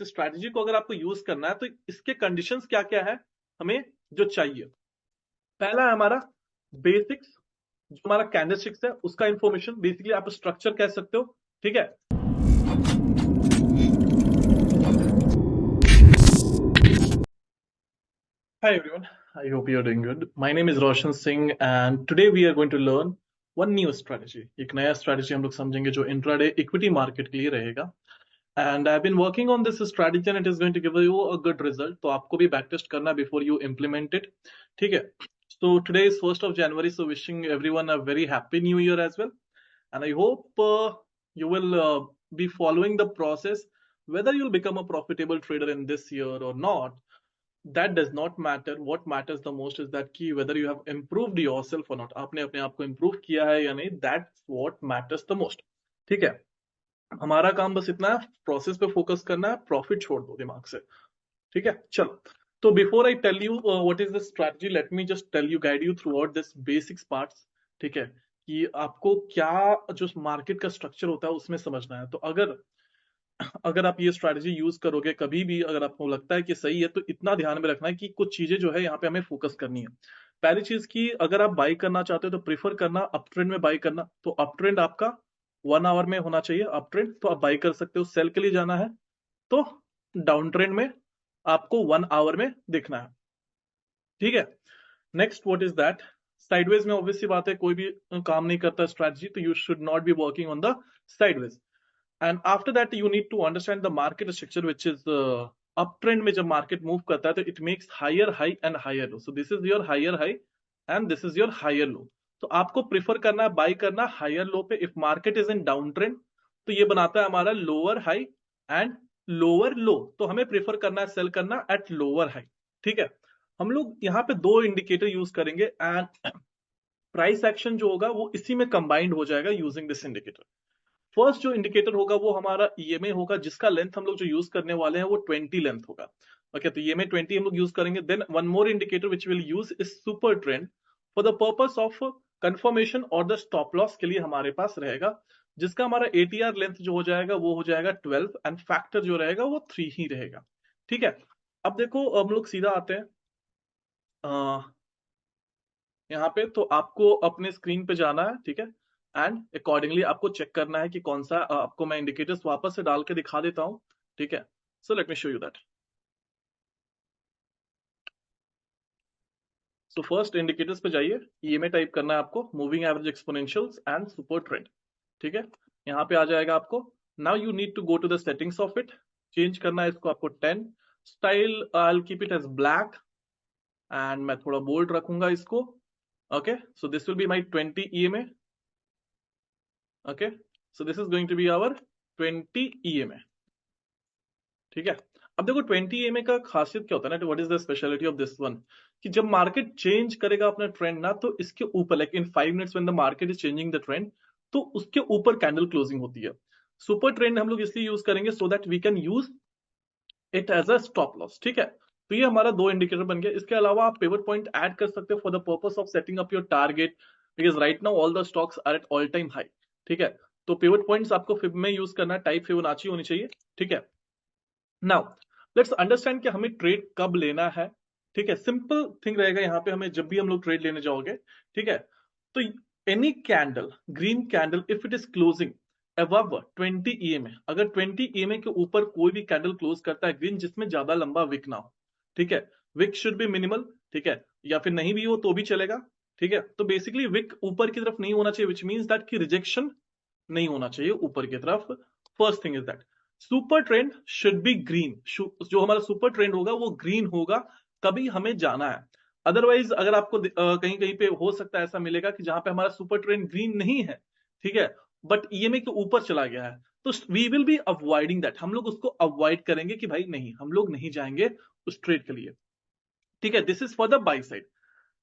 इस स्ट्रैटेजी को अगर आपको यूज करना है तो इसके कंडीशंस क्या क्या है हमें जो चाहिए। पहला है हमारा बेसिक्स, जो हमारा कैंडलस्टिक्स है उसका इंफॉर्मेशन, बेसिकली आप स्ट्रक्चर कह सकते हो। ठीक है, Hi everyone, I hope you are doing good. My name is Roshan Singh and today we are going to learn one new strategy. एक नया strategy हम लोग समझेंगे जो इंट्राडे इक्विटी मार्केट के लिए रहेगा। And I've been working on this strategy and it is going to give you a good result. तो आपको भी बैक टेस्ट करना before you implement it. ठीक है? So today is 1st of January, so wishing everyone a very happy new year as well. And I hope you will be following the process. Whether you'll become a profitable trader in this year or not, that does not matter. What matters the most is that कि whether you have improved yourself or not, आपने अपने आप को improve किया है या नहीं, that's what matters the most. ठीक है, हमारा काम बस इतना है, प्रोसेस पे फोकस करना है, प्रॉफिट छोड़ दो दिमाग से। ठीक है, चलो। तो before I tell you what is the strategy, let me just tell you, guide you throughout this basics parts. ठीक है, कि आपको क्या जो मार्केट का स्ट्रक्चर होता है उसमें समझना है। तो अगर अगर आप ये स्ट्रैटेजी यूज करोगे कभी भी, अगर आपको लगता है कि सही है, तो इतना ध्यान में रखना है कि कुछ चीजें जो है यहाँ पे हमें फोकस करनी है। पहली चीज की, अगर आप बाई करना चाहते हो तो प्रीफर करना अप ट्रेंड में बाई करना। तो अप ट्रेंड आपका 1 आवर में होना चाहिए अप ट्रेंड, तो आप बाई कर सकते हो। सेल के लिए जाना है तो डाउन ट्रेंड में आपको 1 आवर में देखना है। ठीक है, next what is that, sideways में ऑब्वियसली बात है, कोई भी काम नहीं करता स्ट्रैटेजी, तो you should not be working on the sideways. And after that you need to understand the market structure which is up trend में जब मार्केट मूव करता है तो it makes higher high and higher low. So this is your higher high and this is your higher low. तो आपको prefer करना है, by करना हायर लो पे। If market is in down trend तो ये बनाता है हमारा लोअर हाई एंड लोअर लो, तो हमें प्रेफर करना है सेल करना एट लोअर हाई। ठीक है, हम लोग यहाँ पे दो इंडिकेटर यूज करेंगे एंड प्राइस एक्शन जो होगा वो इसी में कंबाइंड हो जाएगा यूजिंग दिस इंडिकेटर। फर्स्ट जो इंडिकेटर होगा वो हमारा ईएमए होगा, जिसका लेंथ हम लोग जो यूज करने वाले हैं वो 20 लेंथ होगा। ओके, तो ईएमए 20 हम लोग यूज करेंगे। Then one more indicator which will use is super trend for the purpose of confirmation और द स्टॉप लॉस के लिए हमारे पास रहेगा, जिसका हमारा एटीआर लेंथ जो हो जाएगा वो हो जाएगा 12 एंड फैक्टर जो रहेगा वो 3 ही रहेगा। ठीक है, अब देखो हम लोग सीधा आते हैं यहाँ पे। तो आपको अपने स्क्रीन पे जाना है, ठीक है, एंड अकॉर्डिंगली आपको चेक करना है कि कौन सा आपको मैं इंडिकेटर्स वापस से डाल के दिखा देता हूँ। ठीक है, so let me show you that. So first indicators पे जाइए, ईएमए टाइप करना है आपको, moving average exponentials and super trend. ठीक है, यहाँ पे आ जाएगा आपको। Now you need to go to the settings of it, change करना है इसको आपको 10। Style I will keep it as black and मैं थोड़ा बोल्ड रखूंगा इसको। Okay, so this will be my 20 EMA. Okay, so this is going to be our 20 EMA. ठीक है, अब देखो 20 ईएमए का खासियत क्या होता है ना, what is the speciality of this one, कि जब मार्केट चेंज करेगा अपना ट्रेंड ना, तो इसके ऊपर like in 5 minutes when the market is changing the trend, तो उसके ऊपर कैंडल क्लोजिंग होती है। सुपर ट्रेंड हम लोग इसलिए यूज करेंगे so that we can use it as a stop loss. ठीक है, तो ये हमारा दो इंडिकेटर बन गया। इसके अलावा आप पिवट पॉइंट ऐड कर सकते हो for the purpose of setting up your target, because right now all the stocks are at all time high. ठीक है, तो पिवट पॉइंट्स आपको फिब में यूज करना है, टाइप फिबोनाची होनी चाहिए। ठीक है, नाउ लेट्स अंडरस्टैंड कि हमें ट्रेड कब लेना है। ठीक है, सिंपल थिंग रहेगा यहाँ पे, हमें जब भी हम लोग ट्रेड लेने जाओगे, ठीक है, तो any candle, green candle, if it is closing above 20 EMA, अगर 20 ईएमए के ऊपर कोई भी कैंडल क्लोज करता है ग्रीन, जिसमें ज्यादा लंबा विक ना हो, ठीक है, विक शुड बी मिनिमल। ठीक है, या फिर नहीं भी हो तो भी चलेगा। ठीक है, तो बेसिकली विक ऊपर की तरफ नहीं होना चाहिए, विच मीन्स दैट की रिजेक्शन नहीं होना चाहिए ऊपर की तरफ। First thing is that super trend should be green, जो हमारा सुपर ट्रेंड होगा वो ग्रीन होगा, तभी हमें जाना है। अदरवाइज अगर आपको कहीं कहीं पे हो सकता है ऐसा मिलेगा कि जहां पे हमारा सुपर ट्रेंड ग्रीन नहीं है, ठीक है, बट ईएमए के ऊपर चला गया है, तो we will be avoiding that, हम लोग उसको अवॉइड करेंगे कि भाई नहीं, हम लोग नहीं जाएंगे उस ट्रेड के लिए। ठीक है, this is for the by side.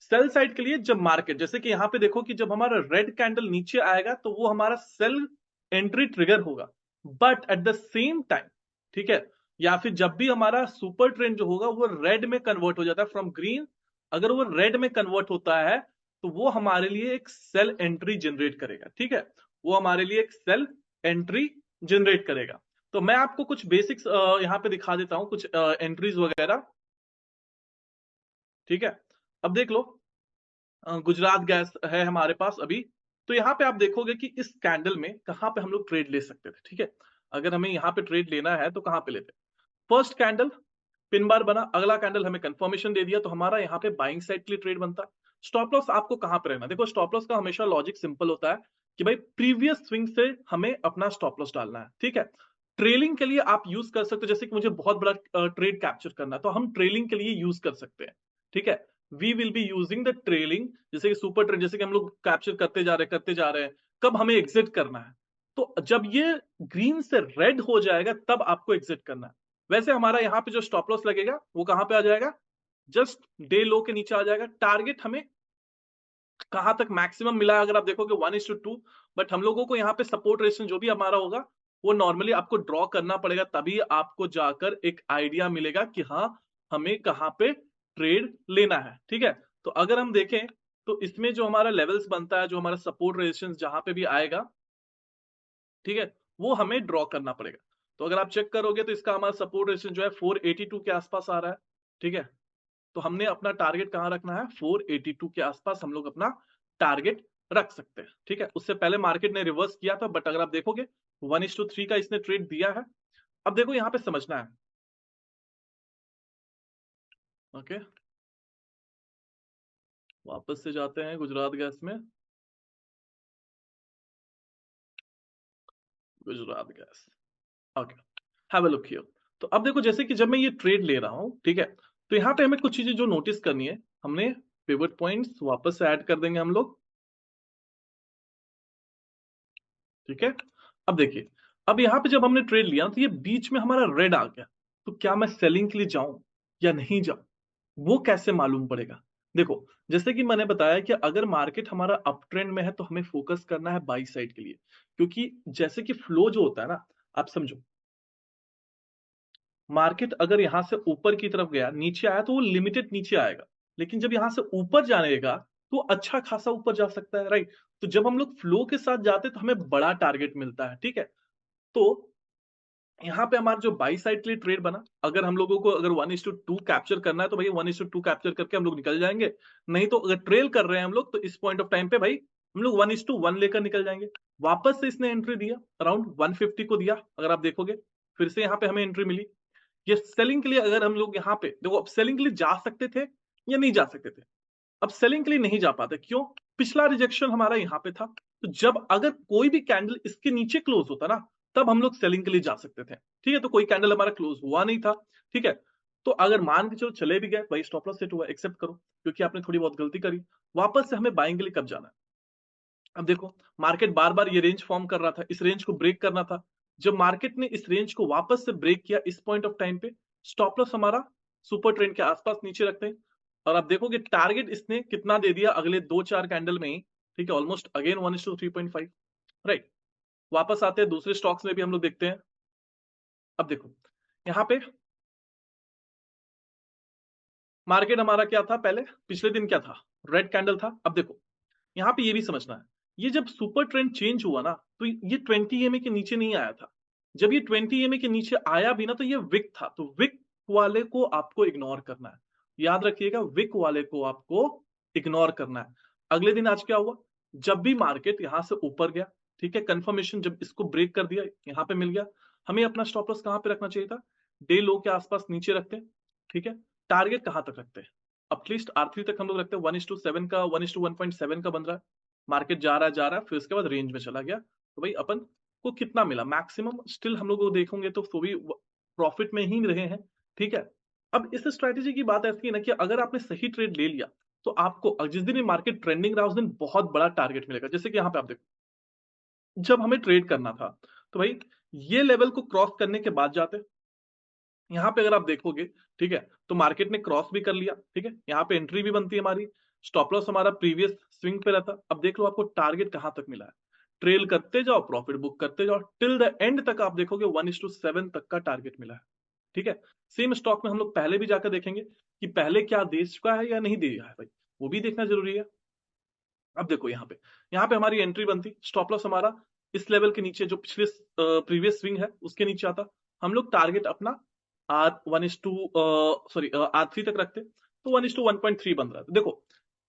Sell side के लिए जब मार्केट, जैसे कि यहां पे देखो कि जब हमारा रेड कैंडल नीचे आएगा तो वो हमारा सेल एंट्री ट्रिगर होगा, but at the same time, ठीक है, या फिर जब भी हमारा सुपर ट्रेंड जो होगा वो रेड में कन्वर्ट हो जाता है फ्रॉम ग्रीन, अगर वो रेड में कन्वर्ट होता है तो वो हमारे लिए एक सेल एंट्री जनरेट करेगा। ठीक है, वो हमारे लिए एक सेल एंट्री जनरेट करेगा। तो मैं आपको कुछ बेसिक्स यहाँ पे दिखा देता हूँ, कुछ एंट्रीज वगैरह। ठीक है, अब देख लो, गुजरात गैस है हमारे पास अभी। तो यहाँ पे आप देखोगे कि इस कैंडल में कहाँ पे हम लोग ट्रेड ले सकते थे। ठीक है, अगर हमें यहाँ पे ट्रेड लेना है तो कहाँ पे लेते? फर्स्ट कैंडल पिन बार बना, अगला कैंडल हमें कंफर्मेशन दे दिया, तो हमारा यहाँ पे बाइंग साइड के लिए ट्रेड बनता। स्टॉप लॉस आपको कहां पे रहना? देखो, स्टॉप लॉस का हमेशा लॉजिक सिंपल होता है कि भाई प्रीवियस स्विंग से हमें अपना स्टॉप लॉस डालना है। ठीक है, ट्रेलिंग के लिए आप यूज कर सकते हो, जैसे कि मुझे बहुत बड़ा ट्रेड कैप्चर करना है तो हम ट्रेलिंग के लिए यूज कर सकते हैं। ठीक है, we will be using the trailing, जैसे कि सुपर ट्रेड, जैसे कि हम लोग कैप्चर करते जा रहे हैं, कब हमें एग्जिट करना है, तो जब ये ग्रीन से रेड हो जाएगा तब आपको एग्जिट करना है। वैसे हमारा यहाँ पे जो स्टॉप लॉस लगेगा वो कहां पे आ जाएगा? जस्ट डे लो के नीचे आ जाएगा। टारगेट हमें कहां तक मैक्सिमम मिला है अगर आप देखोगे 1:2, बट हम लोगों को यहाँ पे सपोर्ट रेजिस्टेंस जो भी हमारा होगा वो नॉर्मली आपको ड्रॉ करना पड़ेगा, तभी आपको जाकर एक आइडिया मिलेगा कि हाँ हमें कहां पे ट्रेड लेना है। ठीक है, तो अगर हम देखें तो इसमें जो हमारा लेवल्स बनता है, जो हमारा सपोर्ट रेजिस्टेंस जहां पे भी आएगा, ठीक है, वो हमें ड्रॉ करना पड़ेगा। तो अगर आप चेक करोगे तो इसका हमारा सपोर्ट रेजिस्टेंस जो है 482 के आसपास आ रहा है। ठीक है, तो हमने अपना टारगेट कहां रखना है? 482 के आसपास हम लोग अपना टारगेट रख सकते हैं। ठीक है, उससे पहले मार्केट ने रिवर्स किया था, बट अगर आप देखोगे 1:3 का इसने ट्रेड दिया है। अब देखो यहां पे समझना है। ओके, वापस से जाते हैं गुजरात गैस में। Gujarat gas, okay, have a look here. तो अब देखो, जैसे कि जब मैं ये ट्रेड ले रहा हूं, ठीक है, तो यहां पे हमें कुछ चीजें जो नोटिस करनी है, हमने पिवट पॉइंट्स वापस से ऐड कर देंगे हम लोग। ठीक है, अब देखिए, अब यहां पे जब हमने ट्रेड लिया तो ये बीच में हमारा रेड आ गया, तो क्या मैं सेलिंग के लिए जाऊं या नहीं जाऊं, वो कैसे मालूम पड़ेगा? देखो, जैसे कि मैंने बताया कि अगर मार्केट हमारा अप ट्रेंड में है तो हमें फोकस करना है बाई साइड के लिए, क्योंकि जैसे कि फ्लो जो होता है ना, आप समझो, मार्केट अगर यहां से ऊपर की तरफ गया, नीचे आया तो वो लिमिटेड नीचे आएगा, लेकिन जब यहां से ऊपर जाएगा तो अच्छा खासा ऊपर जा सकता है, राइट? तो जब हम लोग फ्लो के साथ जाते हैं तो हमें बड़ा टारगेट मिलता है। ठीक है, तो यहाँ पे हमारा जो बाई साइड के लिए ट्रेड बना, अगर हम लोगों को अगर 1:2 कैप्चर करना है तो भैया 1:2 कैप्चर करके हम लोग निकल जाएंगे। नहीं तो अगर ट्रेल कर रहे हैं हम लोग तो इस पॉइंट ऑफ टाइम पे भाई हम लोग 1:1 लेकर निकल जाएंगे। वापस से इसने एंट्री दिया, अराउंड 150 को दिया, अगर आप देखोगे फिर से यहाँ पे हमें एंट्री मिली। ये सेलिंग के लिए अगर हम लोग यहाँ पे देखो, अब सेलिंग के लिए जा सकते थे या नहीं जा सकते थे? अब सेलिंग के लिए नहीं जा पाते, क्यों? पिछला रिजेक्शन हमारा यहाँ पे था, तो जब अगर कोई भी कैंडल इसके नीचे क्लोज होता ना, तब हम लोग सेलिंग के लिए जा सकते थे। ठीक है, तो कोई कैंडल हमारा क्लोज हुआ नहीं था। ठीक है, तो अगर मान के चलो चले भी गए, भाई स्टॉप लॉस सेट हुआ, एक्सेप्ट करो, क्योंकि आपने थोड़ी बहुत गलती करी। वापस से हमें बाइंग के लिए कब जाना है? अब देखो, मार्केट बार बार ये रेंज फॉर्म कर रहा था, इस रेंज को ब्रेक करना था। जब मार्केट ने इस रेंज को वापस से ब्रेक किया इस पॉइंट ऑफ टाइम पे, स्टॉप लॉस हमारा सुपर ट्रेंड के आसपास नीचे रखते हैं। और आप देखोगे टारगेट इसने कितना दे दिया अगले 2-4 कैंडल में ही। ठीक है, ऑलमोस्ट अगेन 1:3.5, राइट? वापस आते हैं दूसरे स्टॉक्स में भी हम लोग देखते हैं। अब देखो यहाँ पे मार्केट हमारा क्या था, पहले पिछले दिन क्या था? रेड कैंडल था। अब देखो यहाँ पे ये भी समझना है, ये जब सुपर ट्रेंड चेंज हुआ ना, तो ये 20 EMA के नीचे नहीं आया था। जब ये 20 EMA के नीचे आया भी ना, तो ये विक था, तो विक वाले को आपको इग्नोर करना है। याद रखिएगा, विक वाले को आपको इग्नोर करना है। अगले दिन आज क्या हुआ? जब भी मार्केट यहां से ऊपर गया, ठीक है, कंफर्मेशन जब इसको ब्रेक कर दिया, यहां पे मिल गया, हमें अपना स्टॉप लॉस कहां पे रखना चाहिए था? डे लो के आसपास नीचे रखते हैं। ठीक है, टारगेट कहां तक रखते हैं? एटलीस्ट R3 तक हम लोग रखते हैं। 1:7 का, 1:1.7 का बन रहा है, मार्केट जा रहा है, फिर उसके बाद रेंज में चला गया, तो भाई अपन को कितना मिला मैक्सिमम? स्टिल हम लोग को देखोगे तो भी प्रॉफिट में ही रहे हैं। ठीक है, अब इस स्ट्रैटेजी की बात ऐसी है ना कि अगर आपने सही ट्रेड ले लिया तो आपको जिस दिन मार्केट ट्रेंडिंग रहा उस दिन बहुत बड़ा टारगेट मिलेगा। जैसे कि यहाँ पे आप देखो, जब हमें ट्रेड करना था तो भाई ये लेवल को क्रॉस करने के बाद जाते, यहाँ पे अगर आप देखोगे, ठीक है, तो मार्केट ने क्रॉस भी कर लिया। ठीक है, यहाँ पे एंट्री भी बनती है हमारी, स्टॉप लॉस हमारा प्रीवियस स्विंग पे रहता। अब देख लो आपको टारगेट कहां तक मिला है, ट्रेल करते जाओ, प्रॉफिट बुक करते जाओ, टिल द एंड तक आप देखोगे 1:7 तक का टारगेट मिला है। ठीक है, सेम स्टॉक में हम लोग पहले भी जाकर देखेंगे कि पहले क्या दे चुका है या नहीं दिया है, भाई वो भी देखना जरूरी है। अब देखो यहाँ पे हमारी एंट्री बनती, स्टॉप लॉस हमारा इस लेवल के नीचे जो पिछले प्रीवियस स्विंग है उसके नीचे आता, हम लोग टारगेट अपना R3 तक रखते, तो 1:1.3 बन रहा है। तो देखो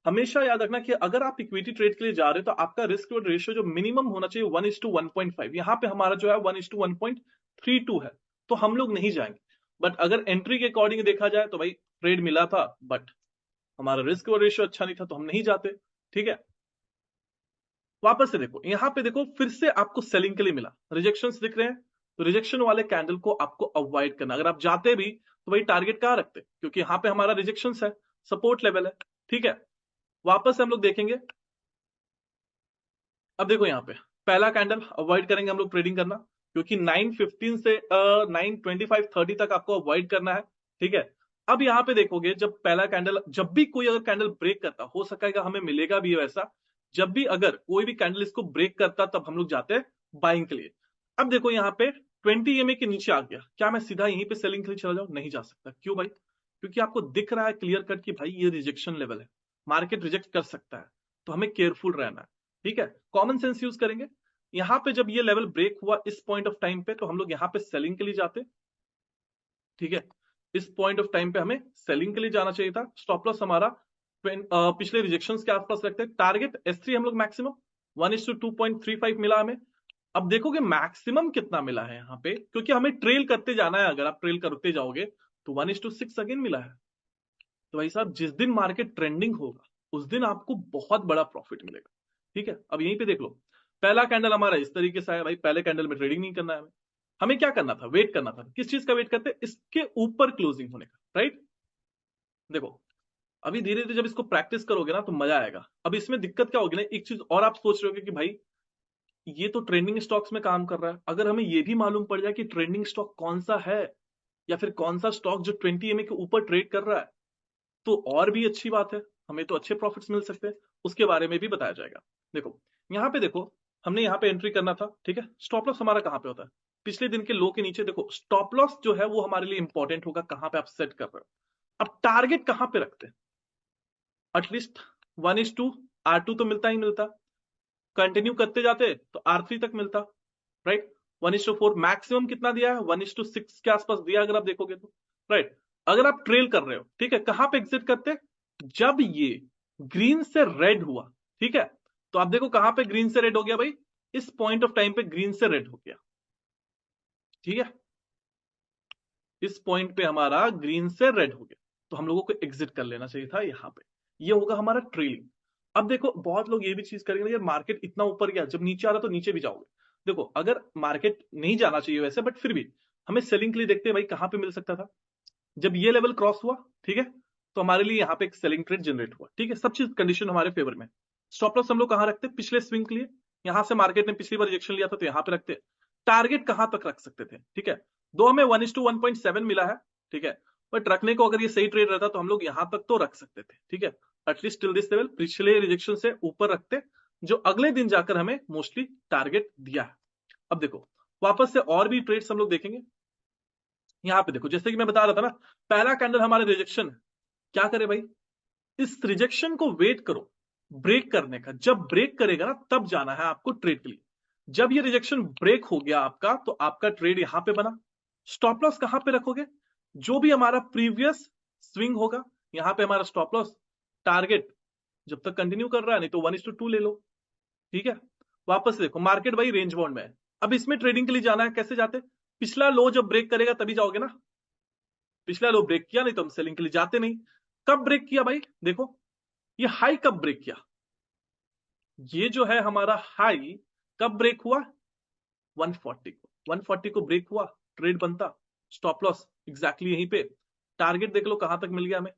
हमेशा याद रखना कि अगर आप इक्विटी ट्रेड के लिए जा रहे हो तो आपका रिस्क टू रेशियो जो मिनिमम होना चाहिए 1:1.5, यहाँ पे हमारा जो है 1:1.32 है, तो हम लोग नहीं जाएंगे। बट अगर एंट्री के अकॉर्डिंग देखा जाए तो भाई ट्रेड मिला था बट हमारा रिस्क और रेशियो अच्छा नहीं था तो हम नहीं जाते। ठीक है, वापस से देखो यहां पे देखो फिर से आपको सेलिंग के लिए मिला, रिजेक्शंस दिख रहे हैं, तो रिजेक्शन वाले कैंडल को आपको अवॉइड करना। अगर आप जाते भी तो भाई टारगेट कहां रखते, क्योंकि यहां पे हमारा रिजेक्शंस है, सपोर्ट लेवल है। ठीक है, वापस से हम लोग देखेंगे। अब देखो यहाँ पे पहला कैंडल अवॉइड करेंगे हम लोग ट्रेडिंग करना, क्योंकि 9:15 से 9:25-30 तक आपको अवॉइड करना है। ठीक है, अब यहाँ पे देखोगे जब पहला कैंडल, जब भी कोई अगर कैंडल ब्रेक करता, हो सकेगा हमें मिलेगा भी वैसा, जब भी अगर कोई भी कैंडल इसको ब्रेक करता तब हम लोग जाते हैं बाइंग के लिए। अब देखो यहाँ पे 20 EMA के नीचे आ गया, क्या मैं सीधा यहीं पे सेलिंग के लिए चला जाऊं? नहीं जा सकता। क्यों भाई? क्योंकि आपको दिख रहा है क्लियर कट कि भाई ये रिजेक्शन लेवल है, मार्केट रिजेक्ट कर सकता है, तो हमें केयरफुल रहना है। ठीक है, कॉमन सेंस यूज करेंगे। यहां पे जब ये लेवल ब्रेक हुआ इस पॉइंट ऑफ टाइम पे, तो हम लोग यहां पे सेलिंग के लिए जाते। ठीक है, इस पॉइंट ऑफ टाइम पे हमें सेलिंग के लिए जाना चाहिए था। स्टॉप लॉस हमारा पिछले रिजेक्शंस के आसपास रखते हैं। टारगेट S3 हम लोग मैक्सिमम 1:2.35 मिला हमें। अब देखोगे मैक्सिमम कितना मिला है यहाँ पे, क्योंकि हमें ट्रेल करते जाना है, अगर आप ट्रेल करते जाओगे तो 1:6 अगेन मिला है। तो भाई साहब जिस दिन मार्केट ट्रेंडिंग होगा उस दिन आपको बहुत बड़ा प्रॉफिट मिलेगा। ठीक है, अब यहीं पे देख लो, पहला कैंडल हमारा इस तरीके से है। भाई पहले कैंडल में ट्रेडिंग नहीं करना है हमें, हमें क्या करना था? वेट करना था। किस चीज का वेट करते? इसके ऊपर क्लोजिंग होने का। राइट, देखो अभी धीरे धीरे जब इसको प्रैक्टिस करोगे ना तो मजा आएगा। अब इसमें दिक्कत क्या होगी ना, एक चीज और आप सोच रहे होगे कि भाई ये तो ट्रेंडिंग स्टॉक्स में काम कर रहा है, अगर हमें ये भी मालूम पड़ जाए कि ट्रेंडिंग स्टॉक कौन सा है, या फिर कौन सा स्टॉक जो 20 EMA के ऊपर ट्रेड कर रहा है, तो और भी अच्छी बात है, हमें तो अच्छे प्रॉफिट्स मिल सकते हैं, उसके बारे में भी बताया जाएगा। देखो यहाँ पे देखो, हमने यहाँ पे एंट्री करना था। ठीक है, स्टॉप लॉस हमारा कहाँ पे होता है? पिछले दिन के लो के नीचे। देखो स्टॉप लॉस जो है वो हमारे लिए इंपॉर्टेंट होगा, कहाँ पे आप सेट कर रहे हो। अब टारगेट कहाँ पे रखते हैं? एटलीस्ट 1:R2 तो मिलता ही मिलता, कंटिन्यू करते जाते तो R3 तक मिलता। राइट, 1:4 मैक्सिमम कितना दिया है? 1:6 के आसपास दिया, अगर आप देखोगे तो। राइट, अगर आप ट्रेल कर रहे हो, ठीक है, कहां पे एग्जिट करते? जब ये ग्रीन से रेड हुआ। ठीक है, तो आप देखो कहां पे ग्रीन से रेड हो गया भाई, इस पॉइंट ऑफ टाइम पे ग्रीन से रेड हो गया। ठीक है, इस पॉइंट पे हमारा ग्रीन से रेड हो गया, तो हम लोगों को एग्जिट कर लेना चाहिए था यहां पे। ये होगा हमारा ट्रेलिंग। अब देखो बहुत लोग ये भी चीज करेंगे, यार मार्केट इतना ऊपर गया, जब नीचे आ रहा तो नीचे भी जाओगे। देखो अगर मार्केट नहीं जाना चाहिए वैसे, बट फिर भी हमें सेलिंग के लिए देखते हैं भाई कहां पे मिल सकता था। जब ये लेवल क्रॉस हुआ, ठीक है, तो हमारे लिए यहाँ पे एक सेलिंग ट्रेड जनरेट हुआ। ठीक है, सब चीज कंडीशन हमारे फेवर में। स्टॉप लॉस हम लोग कहां रखते? पिछले स्विंग के लिए, यहां से मार्केट ने पिछली बार रिजेक्शन लिया था तो यहां पे रखते। टारगेट कहां तक रख सकते थे? ठीक है, दो हमें 1:1.7 मिला है। ठीक है, बट रखने को अगर ये सही ट्रेड रहता तो हम लोग यहां तक तो रख सकते थे। ठीक है, एटलीस्ट टिल दिस लेवल पिछले रिजेक्शन से ऊपर रखते, जो अगले दिन जाकर हमें मोस्टली टारगेट दिया है। अब देखो वापस से और भी ट्रेड्स हम लोग देखेंगे। यहां पे देखो जैसे कि मैं बता रहा था ना, पहला कैंडल हमारे रिजेक्शन है, क्या करे भाई? इस रिजेक्शन को वेट करो ब्रेक करने का, जब ब्रेक करेगा ना तब जाना है आपको ट्रेड के लिए। जब ये रिजेक्शन ब्रेक हो गया आपका, तो आपका ट्रेड यहां पे बना। स्टॉप लॉस कहां पे रखोगे? जो भी हमारा प्रीवियस स्विंग होगा, यहां पे हमारा स्टॉप लॉस। टारगेट जब तक कंटिन्यू कर रहा है, नहीं तो 1:2 ले लो। ठीक है, वापस देखो मार्केट भाई रेंज बाउंड में है। अब इसमें ट्रेडिंग के लिए जाना है, कैसे जाते? पिछला लो जब ब्रेक करेगा तभी जाओगे ना। पिछला लो ब्रेक किया, नहीं तो हम सेलिंग के लिए जाते नहीं। कब ब्रेक किया भाई? देखो ये हाई कब ब्रेक किया, ये जो है हमारा हाई कब ब्रेक हुआ? 140 को, 140 को ब्रेक हुआ, ट्रेड बनता। स्टॉप लॉस एग्जैक्टली यहीं पे। टारगेट देख लो कहां तक मिल गया हमें,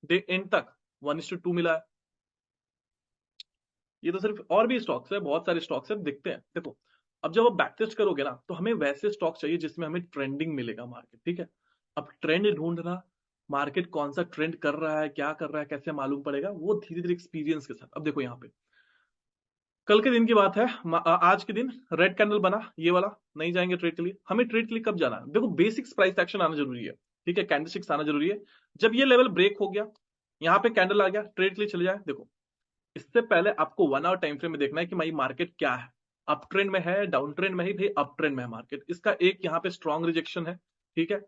डे एंड तक 1:2 मिला है। ये तो सिर्फ, और भी स्टॉक्स है, बहुत सारे स्टॉक्स है, देखते हैं। देखो अब जब आप बैक टेस्ट करोगे ना, तो हमें वैसे स्टॉक चाहिए जिसमें हमें ट्रेंडिंग मिलेगा मार्केट। ठीक है, अब ट्रेंड ढूंढना, मार्केट कौन सा ट्रेंड कर रहा है, क्या कर रहा है, कैसे मालूम पड़ेगा? वो धीरे धीरे एक्सपीरियंस के साथ। अब देखो यहाँ पे कल के दिन की बात है, आज के दिन रेड कैंडल बना ये वाला, नहीं जाएंगे ट्रेड के लिए। हमें ट्रेड के लिए कब जाना है? देखो बेसिक्स प्राइस एक्शन आना जरूरी है। ठीक है, कैंडलस्टिक्स आना जरूरी है। जब ये लेवल ब्रेक हो गया, यहाँ पे कैंडल आ गया, ट्रेड के लिए चले जाए। देखो इससे पहले आपको 1 आवर टाइम फ्रेम में देखना है कि भाई मार्केट क्या है। अप ट्रेंड में है, डाउन ट्रेंड में है, भाई अप ट्रेंड में है मार्केट। इसका एक यहाँ पे स्ट्रॉन्ग रिजेक्शन है, ठीक है।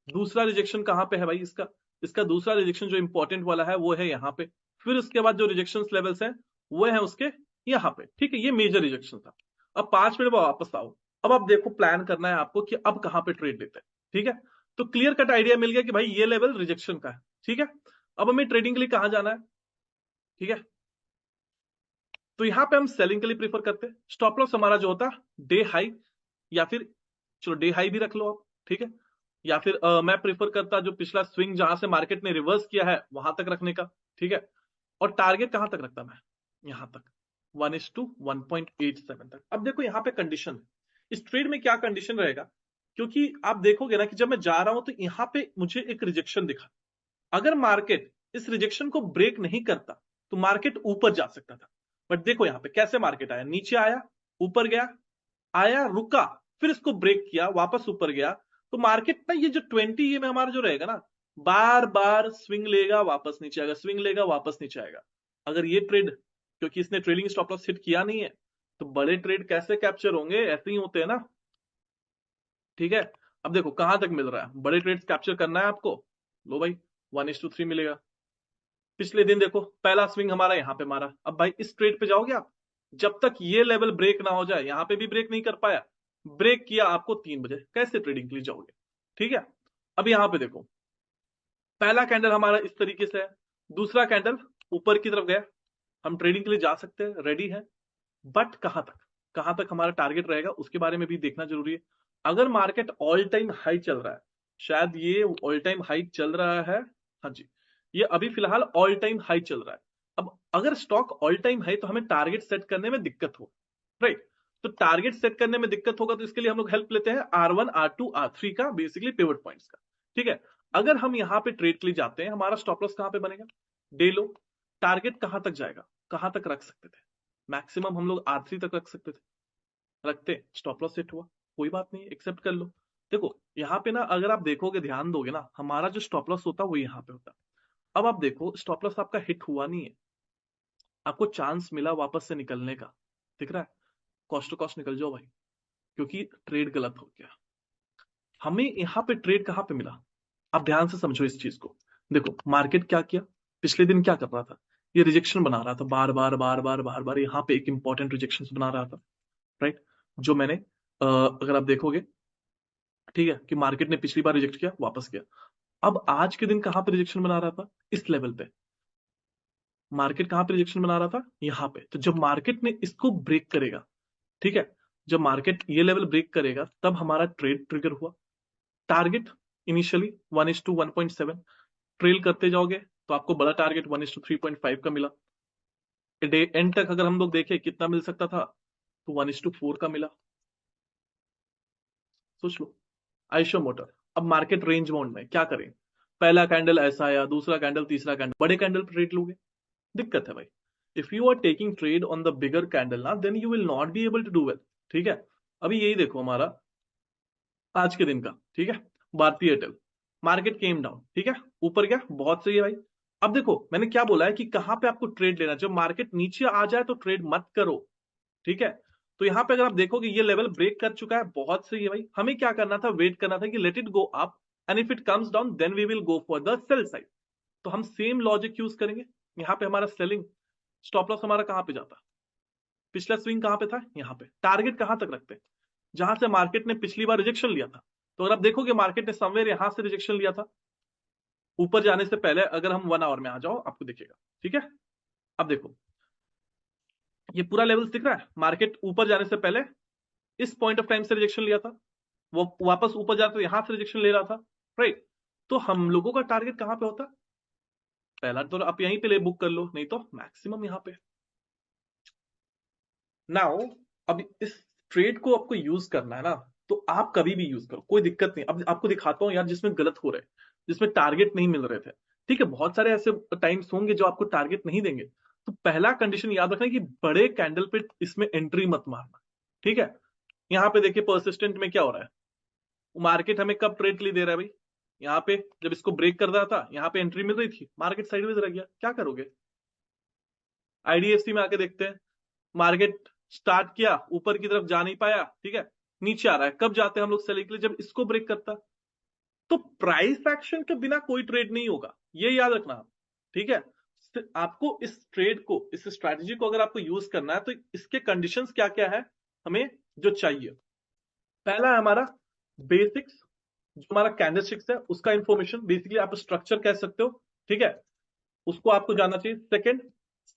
दूसरा रिजेक्शन कहाँ पे है भाई इसका? इसका दूसरा रिजेक्शन जो इंपॉर्टेंट वाला है वो है यहाँ पे। फिर उसके बाद जो रिजेक्शन लेवल्स है वो है उसके यहाँ पे, ठीक है। ये मेजर रिजेक्शन था। अब 5 मिनट में वापस आओ। अब आप देखो, प्लान करना है आपको कि अब कहाँ पे ट्रेड लेते हैं, ठीक है। तो क्लियर कट आइडिया मिल गया कि भाई ये लेवल रिजेक्शन का है, ठीक है। अब हमें ट्रेडिंग के लिए कहाँ जाना है, ठीक है। तो यहां पे हम सेलिंग के लिए प्रीफर करते हैं। स्टॉप लॉस हमारा जो होता है डे हाई, या फिर चलो डे हाई भी रख लो आप, ठीक है। या फिर मैं प्रीफर करता जो पिछला स्विंग जहां से मार्केट ने रिवर्स किया है वहां तक रखने का, ठीक है। और टारगेट कहां तक रखता मैं? यहां तक 1:1.87 तक। अब देखो यहाँ पे कंडीशन, इस ट्रेड में क्या कंडीशन रहेगा, क्योंकि आप देखोगे ना कि जब मैं जा रहा हूं तो यहाँ पे मुझे एक रिजेक्शन दिखा। अगर मार्केट इस रिजेक्शन को ब्रेक नहीं करता तो मार्केट ऊपर जा सकता था। बट देखो यहाँ पे कैसे मार्केट आया, नीचे आया, ऊपर गया, आया, रुका, फिर इसको ब्रेक किया, वापस ऊपर गया। तो मार्केट ना ये जो 20 ये में हमारा जो रहेगा ना, बार बार स्विंग लेगा, वापस नीचे आएगा, स्विंग लेगा, वापस नीचे आएगा। अगर ये ट्रेड, क्योंकि इसने ट्रेलिंग स्टॉप लॉस हिट किया नहीं है, तो बड़े ट्रेड कैसे कैप्चर होंगे? ऐसे ही होते हैं ना, ठीक है। अब देखो कहां तक मिल रहा है, बड़े ट्रेड्स कैप्चर करना है आपको, लो भाई 1:3 मिलेगा। पिछले दिन देखो पहला स्विंग हमारा यहां पे मारा। अब भाई इस ट्रेड पे जाओगे आप, जब तक ये लेवल ब्रेक ना हो जाए, यहां पे भी ब्रेक नहीं कर पाया, ब्रेक किया आपको 3 बजे, कैसे ट्रेडिंग के लिए जाओगे, ठीक है। अब यहां पे देखो पहला कैंडल हमारा इस तरीके से है, दूसरा कैंडल ऊपर की तरफ गया, हम ट्रेडिंग के लिए जा सकते हैं, रेडी है। बट कहां तक हमारा टारगेट रहेगा उसके बारे में भी देखना जरूरी है। अगर मार्केट ऑल टाइम हाई चल रहा है, शायद ये ऑल टाइम हाई चल रहा है, हाँ जी, ये अभी फिलहाल ऑल टाइम हाई चल रहा है। अब अगर स्टॉक ऑल टाइम हाई तो हमें टारगेट सेट करने में दिक्कत हो, राइट। तो टारगेट सेट करने में दिक्कत होगा तो इसके लिए हम लोग हेल्प लेते हैं R1 R2 R3 का, बेसिकली पिवट पॉइंट्स का, ठीक है। अगर हम यहां पे ट्रेड के लिए जाते हैं, हमारा स्टॉप लॉस कहां पे बनेगा? डे लो। टारगेट कहां तक जाएगा, कहां तक रख सकते थे? मैक्सिमम हम लोग R3 तक रख सकते थे, रखते, स्टॉप लॉस सेट हुआ, कोई बात नहीं, एक्सेप्ट कर लो। देखो यहाँ पे ना अगर आप देखोगे, ध्यान दोगे ना, हमारा जो स्टॉप लॉस होता है वो यहाँ पे होता है। अब आप देखो स्टॉप लॉस आपका हिट हुआ नहीं है, आपको चांस मिला वापस से निकलने का, दिख रहा है, कॉस्ट टू कॉस्ट निकल जाओ भाई, क्योंकि ट्रेड गलत हो गया। हमें यहाँ पे ट्रेड कहाँ पे मिला? आप ध्यान से समझो इस चीज को। देखो मार्केट क्या किया, पिछले दिन क्या कर रहा था, ये रिजेक्शन बना रहा था, बार बार बार बार बार बार यहाँ पे एक इंपॉर्टेंट रिजेक्शन बना रहा था, राइट। जो मैंने अगर आप देखोगे, ठीक है, कि मार्केट ने पिछली बार रिजेक्ट किया, वापस किया। अब आज के दिन कहां पे रिजेक्शन बना रहा था? इस लेवल पे। मार्केट कहां पे रिजेक्शन बना रहा था? यहां पे। तो जब मार्केट ने इसको ब्रेक करेगा, ठीक है, जब मार्केट ये लेवल ब्रेक करेगा तब हमारा ट्रेड ट्रिगर हुआ। टारगेट इनिशियली 1:1.7, ट्रेल करते जाओगे तो आपको बड़ा टारगेट 1:3.5 का मिला। डे एंड तक अगर हम लोग देखें कितना मिल सकता था, तो 1:4 का मिला। सोच लो, आइशो मोटर। अब मार्केट रेंज बाउंड में क्या करें? पहला कैंडल ऐसा आया, दूसरा कैंडल, तीसरा कैंडल, बड़े कैंडल पर ट्रेड लोगे, दिक्कत है भाई। If you are taking trade on the bigger candle ना, then you will not be able to do well, ठीक है। अभी यही देखो हमारा आज के दिन का, ठीक है, भारतीय एयरटेल, मार्केट केम डाउन, ठीक है, ऊपर गया, बहुत सही है भाई। अब देखो मैंने क्या बोला है कि कहां पे आपको ट्रेड लेना, जब मार्केट नीचे आ जाए तो ट्रेड मत करो, ठीक है। तो यहां पे अगर आप देखोगे ये लेवल ब्रेक कर चुका है, बहुत सही है भाई। हमें क्या करना था, वेट करना था कि let it go up, and if it comes down then we will go for the sell side. तो हम सेम लॉजिक यूज करेंगे। यहाँ पे हमारा सेलिंग स्टॉप लॉस हमारा कहां पे जाता, पिछला स्विंग कहां पे था, यहाँ पे। टारगेट कहां तक रखते, जहां से मार्केट ने पिछली बार रिजेक्शन लिया था। तो अगर आप देखोगे मार्केट ने समवेयर यहां से रिजेक्शन लिया था, ऊपर जाने से पहले। अगर हम 1 आवर में आ जाओ आपको दिखेगा, ठीक है। अब देखो ये पूरा लेवल दिख रहा है, मार्केट ऊपर जाने से पहले इस पॉइंट ऑफ टाइम से रिजेक्शन लिया था, वो वापस ऊपर जाता तो यहां से रिजेक्शन ले रहा था, राइट। तो हम लोगों का टारगेट कहां पे होता? पहला तो आप यहीं पे ले बुक कर लो, नहीं तो मैक्सिमम यहां पे। नाउ अब इस ट्रेड को आपको यूज करना है ना, तो आप कभी भी यूज करो, कोई दिक्कत नहीं। अब आपको दिखाता हूं यार जिसमें गलत हो रहे, जिसमें टारगेट नहीं मिल रहे थे, ठीक है। बहुत सारे ऐसे टाइम्स होंगे जो आपको टारगेट नहीं देंगे। तो पहला कंडीशन याद रखना कि बड़े कैंडल पे इसमें एंट्री मत मारना, ठीक है। यहाँ पे देखिए परसिस्टेंट में क्या हो रहा है, मार्केट हमें कब ट्रेड के लिए दे रहा है भाई? यहाँ पे जब इसको ब्रेक कर रहा था, यहाँ पे एंट्री मिल रही थी, मार्केट साइडवेज रह गया, क्या करोगे? आईडीएफसी में आके देखते हैं, मार्केट स्टार्ट किया, ऊपर की तरफ जा नहीं पाया, ठीक है, नीचे आ रहा है, कब जाते हैं हम लोग सेलिंग के लिए? जब इसको ब्रेक करता है। तो प्राइस एक्शन के बिना कोई ट्रेड नहीं होगा, ये याद रखना आप, ठीक है। आपको इस ट्रेड को, इस स्ट्रैटेजी को अगर आपको यूज करना है तो इसके कंडीशंस क्या क्या है हमें जो चाहिए। पहला है हमारा बेसिक्स, जो हमारा कैंडलस्टिक्स है उसका इंफॉर्मेशन, बेसिकली आप स्ट्रक्चर कह सकते हो, ठीक है, उसको आपको जानना चाहिए। सेकंड,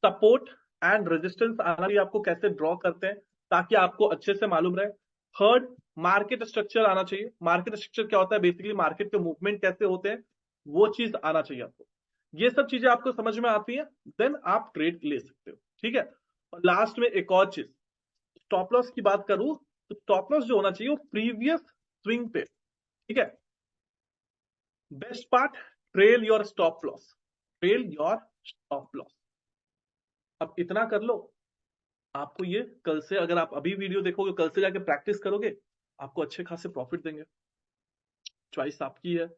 सपोर्ट एंड रेजिस्टेंस आना चाहिए आपको, कैसे ड्रॉ करते हैं ताकि आपको अच्छे से मालूम रहे। थर्ड, मार्केट स्ट्रक्चर आना चाहिए। मार्केट स्ट्रक्चर क्या होता है? बेसिकली मार्केट के मूवमेंट कैसे होते हैं, वो चीज आना चाहिए आपको। ये सब चीजें आपको समझ में आती है, देन आप ट्रेड ले सकते हो, ठीक है। और लास्ट में एक और चीज, स्टॉप लॉस की बात करूं तो स्टॉप लॉस जो होना चाहिए वो प्रीवियस स्विंग पे, ठीक है। Best part, trail your stop loss, trail your stop loss. अब इतना कर लो, आपको ये कल से, अगर आप अभी वीडियो देखोगे, कल से जाके प्रैक्टिस करोगे, आपको अच्छे खासे प्रॉफिट देंगे। चॉइस आपकी है।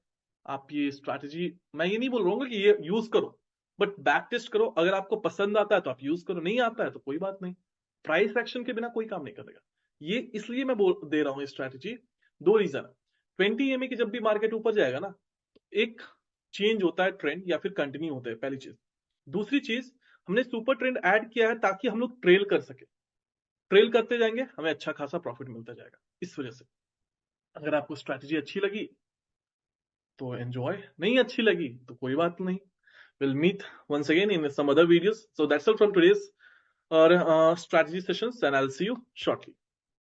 आप ये स्ट्रैटेजी, मैं ये नहीं बोल रहा हूँ कि ये यूज करो, बट बैक टेस्ट करो। अगर आपको पसंद आता है तो आप यूज करो, नहीं आता है तो कोई बात नहीं। प्राइस एक्शन के बिना कोई काम नहीं करेगा। ये इसलिए मैं बोल दे रहा हूँ स्ट्रैटेजी, दो रीजन है। 20 EMA की जब भी मार्केट ऊपर जाएगा ना, एक चेंज होता है ट्रेंड या फिर कंटिन्यू होता है, पहली चीज। दूसरी चीज, हमने सुपर ट्रेंड ऐड किया है ताकि हम लोग ट्रेल कर सके। ट्रेल करते जाएंगे, हमें अच्छा खासा प्रॉफिट मिलता जाएगा। इस वजह से अगर आपको स्ट्रैटेजी अच्छी लगी तो एंजॉय, नहीं अच्छी लगी तो कोई बात नहीं। Will meet once again in some other videos. So that's all from today's strategy sessions, and I'll see you shortly.